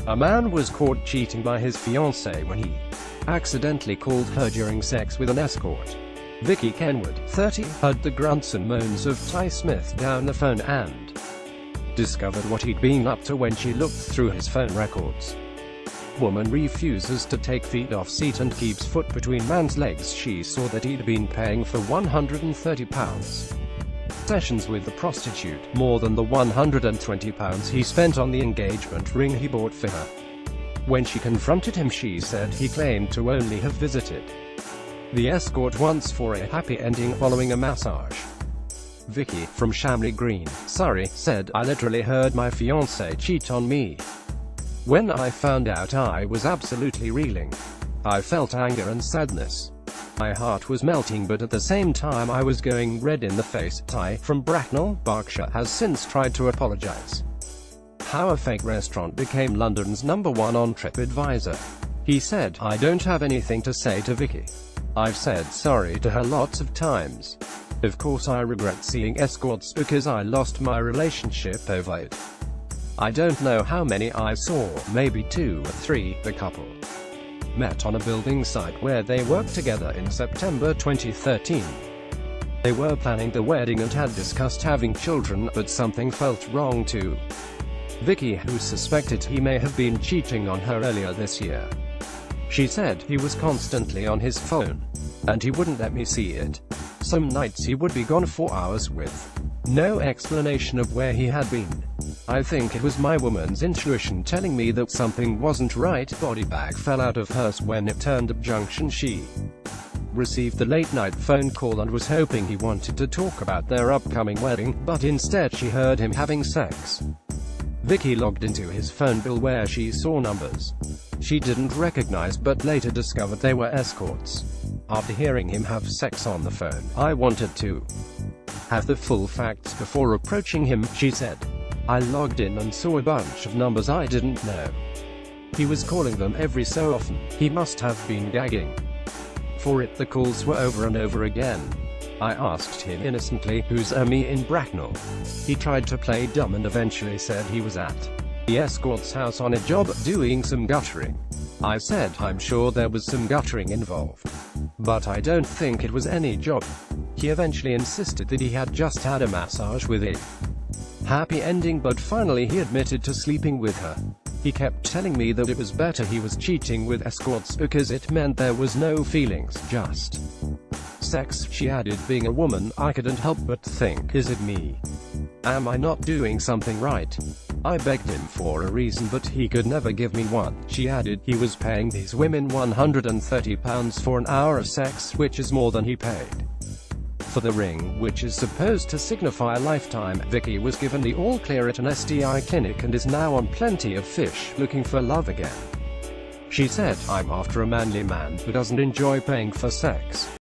A man was caught cheating by his fiancée when he accidentally called her during sex with an escort. Vicky Kenwood, 30, heard the grunts and moans of Ty Smith down the phone and discovered what he'd been up to when she looked through his phone records. Woman refuses to take feet off seat and keeps foot between man's legs. She saw that he'd been paying for £130 sessions with the prostitute, more than the £120 he spent on the engagement ring he bought for her. When she confronted him, she said he claimed to only have visited the escort once for a happy ending following a massage. Vicky, from Shamley Green, Surrey, said, "I literally heard my fiancé cheat on me. When I found out, I was absolutely reeling. I felt anger and sadness. My heart was melting, but at the same time I was going red in the face." Ty, from Bracknell, Berkshire, has since tried to apologise. How a fake restaurant became London's #1 on TripAdvisor. He said, "I don't have anything to say to Vicky. I've said sorry to her lots of times. Of course I regret seeing escorts because I lost my relationship over it. I don't know how many I saw, maybe 2 or 3. The couple met on a building site where they worked together in September 2013. They were planning the wedding and had discussed having children, but something felt wrong to Vicky, who suspected he may have been cheating on her earlier this year. She said, "He was constantly on his phone, and he wouldn't let me see it. Some nights he would be gone for hours with no explanation of where he had been. I think it was my woman's intuition telling me that something wasn't right." Body bag fell out of hers when it turned up junction. She received the late-night phone call and was hoping he wanted to talk about their upcoming wedding, but instead she heard him having sex. Vicky logged into his phone bill where she saw numbers she didn't recognize, but later discovered they were escorts. After hearing him have sex on the phone, "I wanted to have the full facts before approaching him," she said. "I logged in and saw a bunch of numbers I didn't know. He was calling them every so often. He must have been gagging for it. The calls were over and over again. I asked him innocently, 'Who's me?' in Bracknell. He tried to play dumb and eventually said he was at the escort's house on a job, doing some guttering. I said I'm sure there was some guttering involved, but I don't think it was any job. He eventually insisted that he had just had a massage with a happy ending, but finally he admitted to sleeping with her. He kept telling me that it was better he was cheating with escorts because it meant there was no feelings, just sex." She added, "Being a woman, I couldn't help but think, is it me? Am I not doing something right? I begged him for a reason, but he could never give me one." She added, "He was paying these women £130 for an hour of sex, which is more than he paid for the ring, which is supposed to signify a lifetime." Vicky was given the all-clear at an STI clinic and is now on Plenty of Fish, looking for love again. She said, "I'm after a manly man who doesn't enjoy paying for sex.